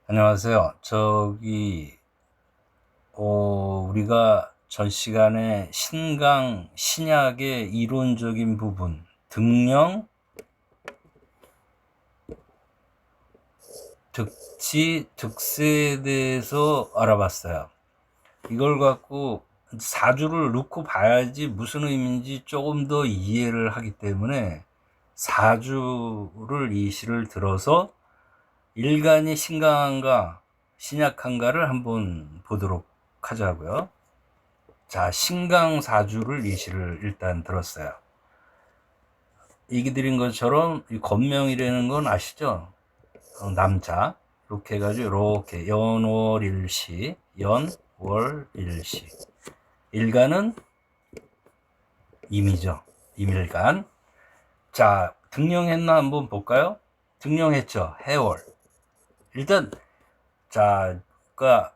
안녕하세요. 우리가 전 시간에 신강, 신약의 이론적인 부분, 등령, 득치, 득세에 대해서 알아봤어요. 이걸 갖고 사주를 놓고 봐야지 무슨 의미인지 조금 더 이해를 하기 때문에 사주를 예시를 들어서 일간이 신강한가, 신약한가를 한번 보도록 하자고요. 자, 신강사주를 예시를 일단 들었어요. 얘기 드린 것처럼 이 건명이라는 건 아시죠? 남자. 이렇게 해가지고 이렇게 연월일시, 연월일시. 일간은 임이죠. 임일간. 자, 등령했나 한번 볼까요? 등령했죠. 해월. 일단 자, 그러니까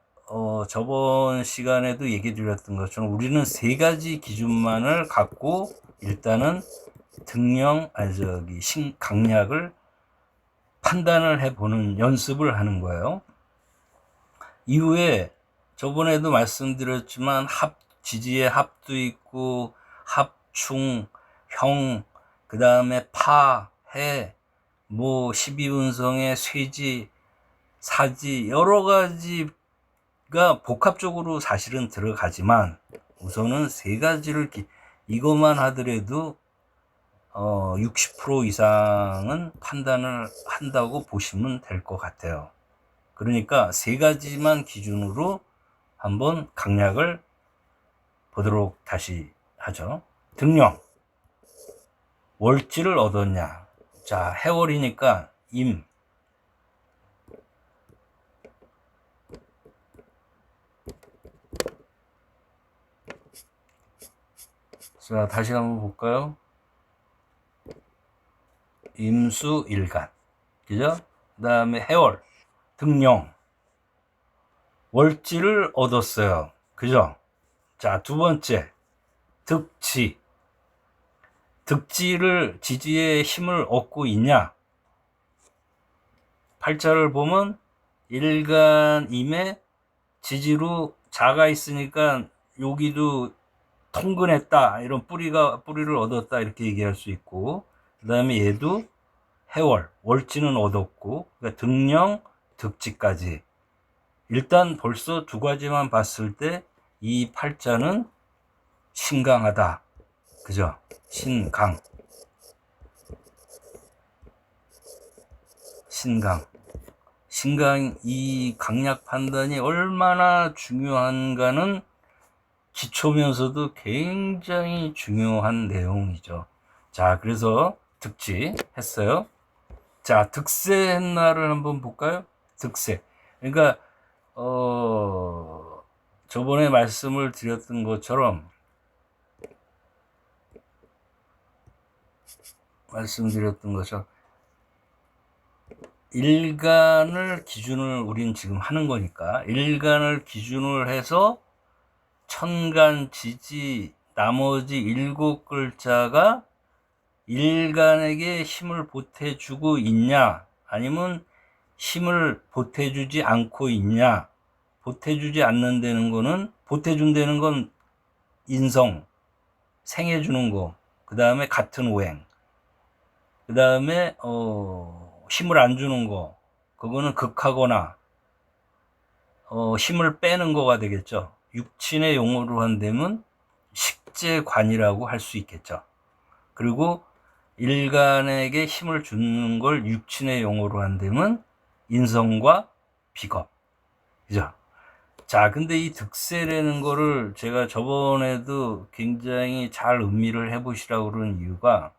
저번 시간에도 얘기 드렸던 것처럼 우리는 세 가지 기준만을 갖고 일단은 강약을 판단을 해보는 연습을 하는 거예요. 이후에 저번에도 말씀드렸지만 지지의 합도 있고 합충, 형, 그 다음에 파, 해, 12운성의 쇠지, 사지, 여러 가지가 복합적으로 사실은 들어가지만 우선은 세 가지를 이것만 하더라도 60% 이상은 판단을 한다고 보시면 될 것 같아요. 그러니까 세 가지만 기준으로 한번 강약을 보도록 다시 하죠. 등령, 월지를 얻었냐. 자, 해월이니까 임, 자, 다시 한번 볼까요? 임수일간, 그죠? 그 다음에 해월, 등령, 월지를 얻었어요. 그죠? 자, 두 번째, 득지. 득지를, 지지의 힘을 얻고 있냐? 팔자를 보면 일간임에 지지로 자가 있으니까 여기도 통근했다, 이런 뿌리를 얻었다, 이렇게 얘기할 수 있고, 그 다음에 얘도 해월, 월지는 얻었고, 그러니까 등령, 득지까지. 일단 벌써 두 가지만 봤을 때 이 팔자는 신강하다. 그죠? 신강. 신강, 이 강약 판단이 얼마나 중요한가는 기초면서도 굉장히 중요한 내용이죠. 자, 그래서 득지 했어요. 자, 득세 했나를 한번 볼까요? 득세. 그러니까 저번에 말씀을 드렸던 것처럼 일간을 기준을 우린 지금 하는 거니까 일간을 기준을 해서 천간, 지지, 나머지 7글자가 일간에게 힘을 보태주고 있냐, 아니면 힘을 보태주지 않고 있냐. 보태주지 않는다는 거는, 보태준다는 건 인성, 생해주는 거, 그 다음에 같은 오행, 그 다음에 힘을 안 주는 거, 그거는 극하거나 힘을 빼는 거가 되겠죠. 육친의 용어로 한다면 식재관이라고 할 수 있겠죠. 그리고 일간에게 힘을 주는 걸 육친의 용어로 한다면 인성과 비겁. 그죠? 자, 근데 이 득세라는 거를 제가 저번에도 굉장히 잘 음미를 해보시라고 그러는 이유가,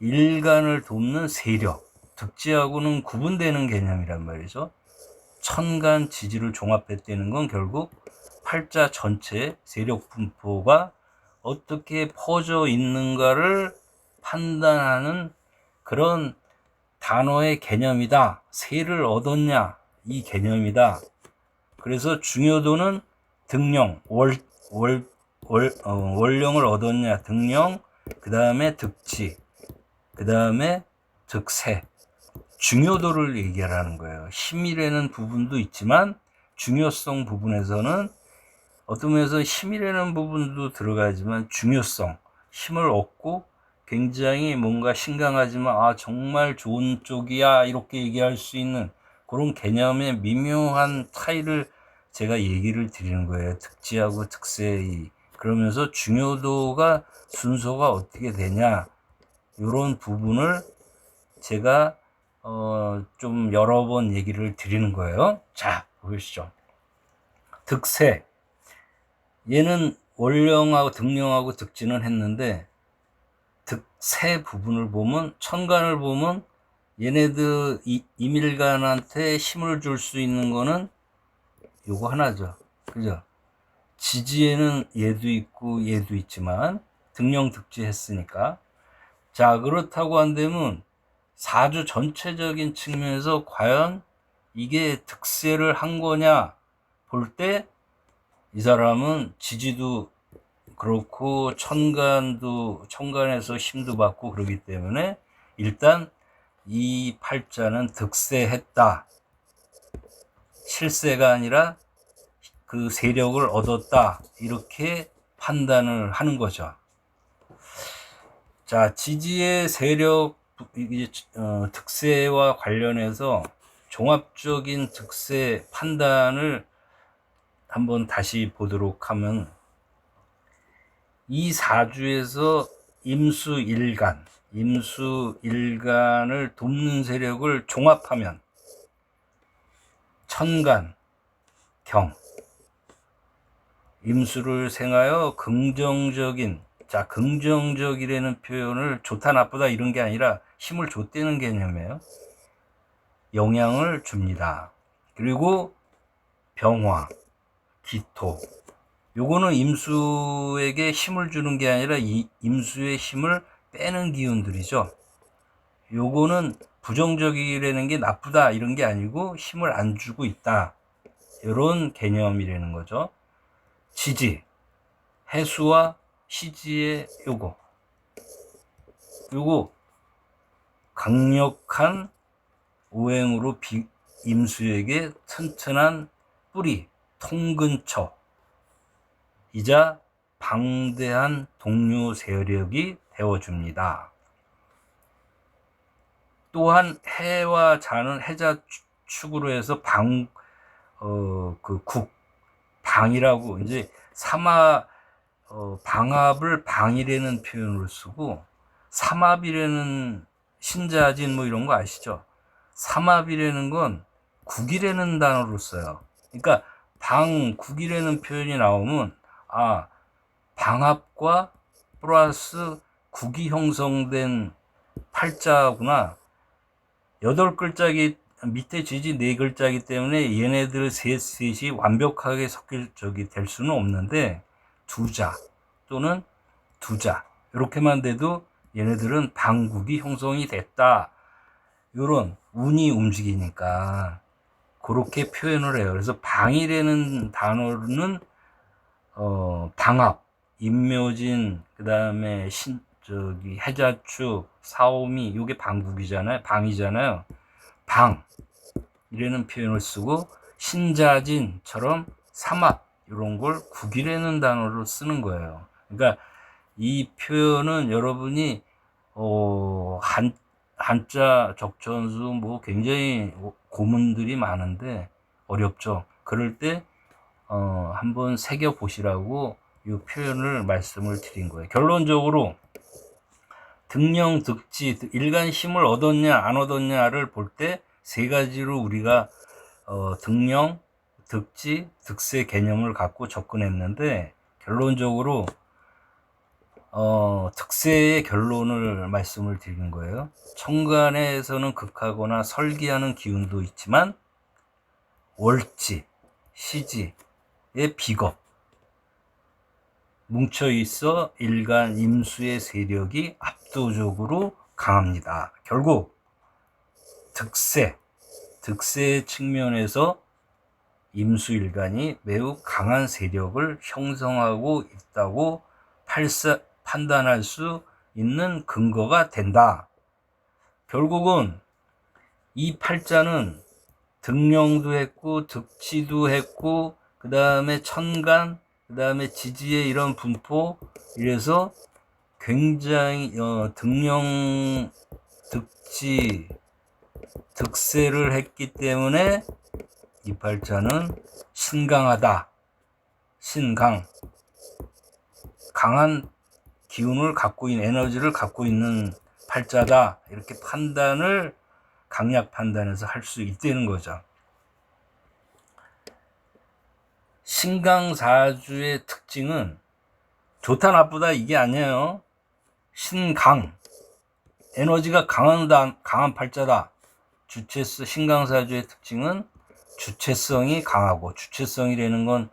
일간을 돕는 세력, 득지하고는 구분되는 개념이란 말이죠. 천간 지지를 종합했다는 건 결국 팔자 전체 세력 분포가 어떻게 퍼져 있는가를 판단하는 그런 단어의 개념이다. 세를 얻었냐, 이 개념이다. 그래서 중요도는 등령, 월령을 얻었냐, 등령, 그 다음에 득지, 그 다음에 득세. 중요도를 얘기하라는 거예요. 힘이라는 부분도 있지만 중요성 부분에서는 어떤 면에서 힘이라는 부분도 들어가지만 중요성, 힘을 얻고 굉장히 뭔가 신강하지만 정말 좋은 쪽이야 이렇게 얘기할 수 있는 그런 개념의 미묘한 차이를 제가 얘기를 드리는 거예요. 득지하고 득세의. 그러면서 중요도가 순서가 어떻게 되냐 이런 부분을 제가 좀 여러 번 얘기를 드리는 거예요. 자, 보시죠. 득세. 얘는 월령하고 득령하고 득지는 했는데 득세 부분을 보면 천간을 보면 얘네들 이밀간한테 힘을 줄 수 있는 거는 요거 하나죠. 그죠? 지지에는 얘도 있고 얘도 있지만 득령 득지 했으니까. 자, 그렇다고 한다면 사주 전체적인 측면에서 과연 이게 득세를 한 거냐 볼 때 이 사람은 지지도 그렇고 천간에서 힘도 받고 그러기 때문에 일단 이 팔자는 득세했다. 실세가 아니라 그 세력을 얻었다. 이렇게 판단을 하는 거죠. 자, 지지의 세력 득세와 관련해서 종합적인 득세 판단을 한번 다시 보도록 하면 이 사주에서 임수일간을 돕는 세력을 종합하면 천간, 경, 임수를 생하여 긍정적인, 자, 긍정적이라는 표현을 좋다 나쁘다 이런 게 아니라 힘을 줬다는 개념이에요. 영향을 줍니다. 그리고 병화, 기토, 요거는 임수에게 힘을 주는 게 아니라 이 임수의 힘을 빼는 기운들이죠. 요거는 부정적이라는 게 나쁘다 이런 게 아니고 힘을 안 주고 있다. 이런 개념이라는 거죠. 지지, 해수와 시지의 요거 강력한 오행으로 임수에게 튼튼한 뿌리, 통근처 이자 방대한 동료 세력이 되어줍니다. 또한 해와 자는 해자 축으로 해서 방이라고 이제 방합을 방이라는 표현으로 쓰고 삼합이라는 신자진 뭐 이런 거 아시죠? 삼합이라는 건 국이라는 단어로 써요. 그러니까 국이라는 표현이 나오면 방합과 플러스 국이 형성된 팔자구나. 8글자기 밑에 지지 4글자이기 때문에 얘네들 셋이 완벽하게 될 수는 없는데 두자 또는 두자 이렇게만 돼도 얘네들은 방국이 형성이 됐다. 이런 운이 움직이니까 그렇게 표현을 해요. 그래서 방이라는 단어는 방합, 임묘진, 그 다음에 해자축, 사오미, 요게 방국이잖아요. 방이잖아요. 방이라는 표현을 쓰고 신자진처럼 삼합 이런 걸 국이라는 단어로 쓰는 거예요. 그러니까 이 표현은 여러분이 한자 적천수 뭐 굉장히 고문들이 많은데 어렵죠. 그럴 때 한번 새겨 보시라고 이 표현을 말씀을 드린 거예요. 결론적으로 득령, 득지, 일간 힘을 얻었냐 안 얻었냐를 볼 때 세 가지로 우리가 득령, 득지, 득세 개념을 갖고 접근했는데 결론적으로 득세의 결론을 말씀을 드린 거예요. 천간에서는 극하거나 설기하는 기운도 있지만 월지, 시지의 비겁 뭉쳐 있어 일간 임수의 세력이 압도적으로 강합니다. 결국 득세 측면에서 임수일간이 매우 강한 세력을 형성하고 있다고 판단할 수 있는 근거가 된다. 결국은 이 팔자는 등령도 했고 득지도 했고 그 다음에 천간, 그 다음에 지지의 이런 분포, 이래서 굉장히 등령, 득지, 득세를 했기 때문에 이 팔자는 신강하다. 신강, 강한 기운을 갖고 있는, 에너지를 갖고 있는 팔자다. 이렇게 판단을 강약 판단해서 할 수 있다는 거죠. 신강사주의 특징은 좋다 나쁘다 이게 아니에요. 신강, 에너지가 강한 팔자다. 신강사주의 특징은 주체성이 강하고, 주체성이라는 건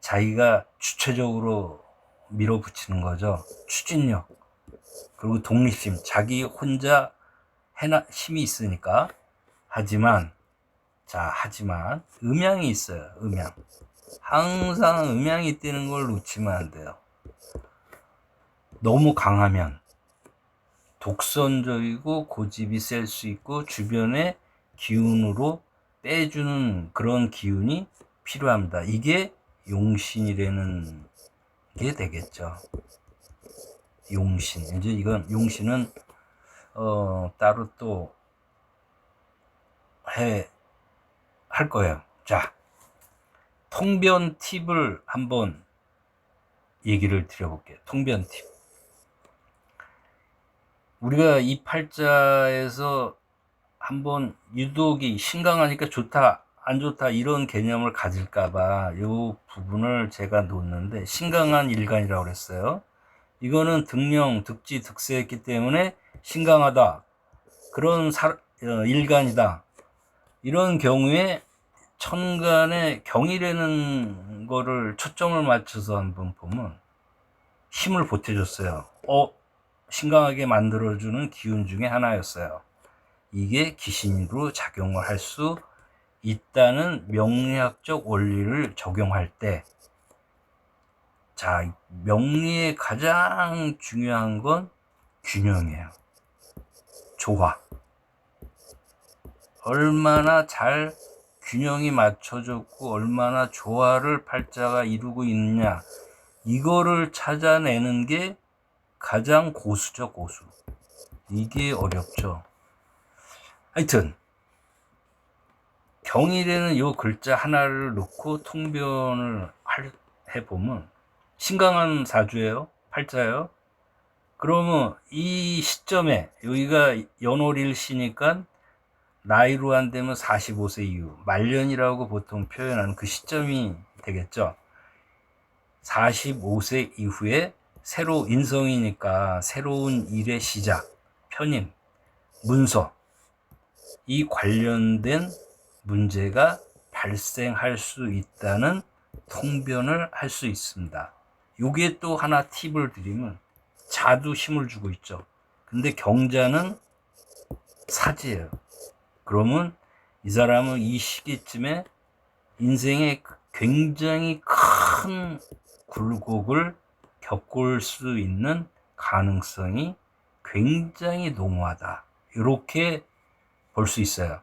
자기가 주체적으로 밀어붙이는 거죠. 추진력, 그리고 독립심, 자기 혼자 힘이 있으니까. 하지만 음양이 있어요. 음양. 항상 음양이 뜨는 걸 놓치면 안 돼요. 너무 강하면 독선적이고 고집이 셀 수 있고 주변의 기운으로 빼주는 그런 기운이 필요합니다. 이게 용신이라는 게 되겠죠. 용신. 이제 이건 용신은 따로 또 할 거예요. 자, 통변 팁을 한번 얘기를 드려볼게요. 통변 팁. 우리가 이 팔자에서 한번 유독이 신강하니까 좋다, 안 좋다 이런 개념을 가질까봐 이 부분을 제가 놓는데, 신강한 일간이라고 그랬어요. 이거는 등령, 득지, 득세했기 때문에 신강하다, 그런 일간이다. 이런 경우에 천간에 경이라는 거를 초점을 맞춰서 한번 보면 힘을 보태줬어요. 신강하게 만들어주는 기운 중에 하나였어요. 이게 기신으로 작용을 할 수 있다는 명리학적 원리를 적용할 때, 자, 명리의 가장 중요한 건 균형이에요. 조화. 얼마나 잘 균형이 맞춰졌고 얼마나 조화를 팔자가 이루고 있느냐, 이거를 찾아내는 게 가장 고수죠. 고수. 이게 어렵죠. 하여튼 경일에는 요 글자 하나를 놓고 통변을 해보면 신강한 사주예요. 팔자예요. 그러면 이 시점에, 여기가 연월일시니까 나이로 한되면 45세 이후, 말년이라고 보통 표현하는 그 시점이 되겠죠. 45세 이후에 새로 인성이니까 새로운 일의 시작, 편입, 문서, 이 관련된 문제가 발생할 수 있다는 통변을 할 수 있습니다. 요게 또 하나 팁을 드리면, 자도 힘을 주고 있죠. 근데 경자는 사지예요. 그러면 이 사람은 이 시기쯤에 인생에 굉장히 큰 굴곡을 겪을 수 있는 가능성이 굉장히 농후하다. 이렇게 볼 수 있어요.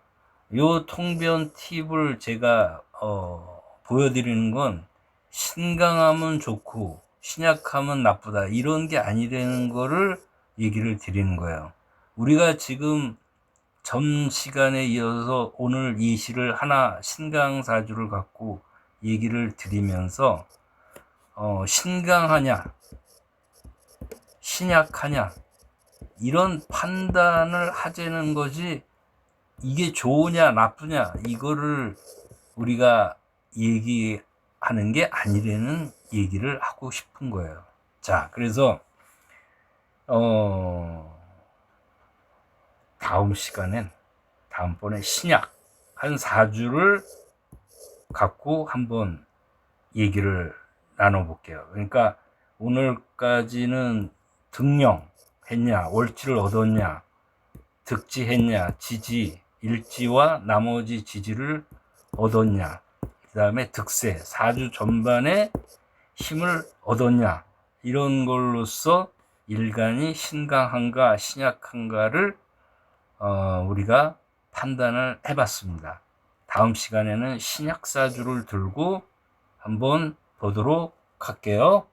요 통변 팁을 제가 보여드리는 건 신강하면 좋고 신약하면 나쁘다 이런 게 아니라는 거를 얘기를 드리는 거예요. 우리가 지금 전 시간에 이어서 오늘 이 시를 하나 신강사주를 갖고 얘기를 드리면서 신강하냐 신약하냐 이런 판단을 하자는 거지, 이게 좋으냐 나쁘냐 이거를 우리가 얘기하는 게 아니라는 얘기를 하고 싶은 거예요. 자, 그래서 다음번에 신약 한 4주를 갖고 한번 얘기를 나눠볼게요. 그러니까 오늘까지는 등령 했냐, 월지를 얻었냐, 득지 했냐, 지지, 일지와 나머지 지지를 얻었냐, 그 다음에 득세, 4주 전반에 힘을 얻었냐, 이런 걸로써 일간이 신강한가 신약한가를 우리가 판단을 해봤습니다. 다음 시간에는 신약사주를 들고 한번 보도록 할게요.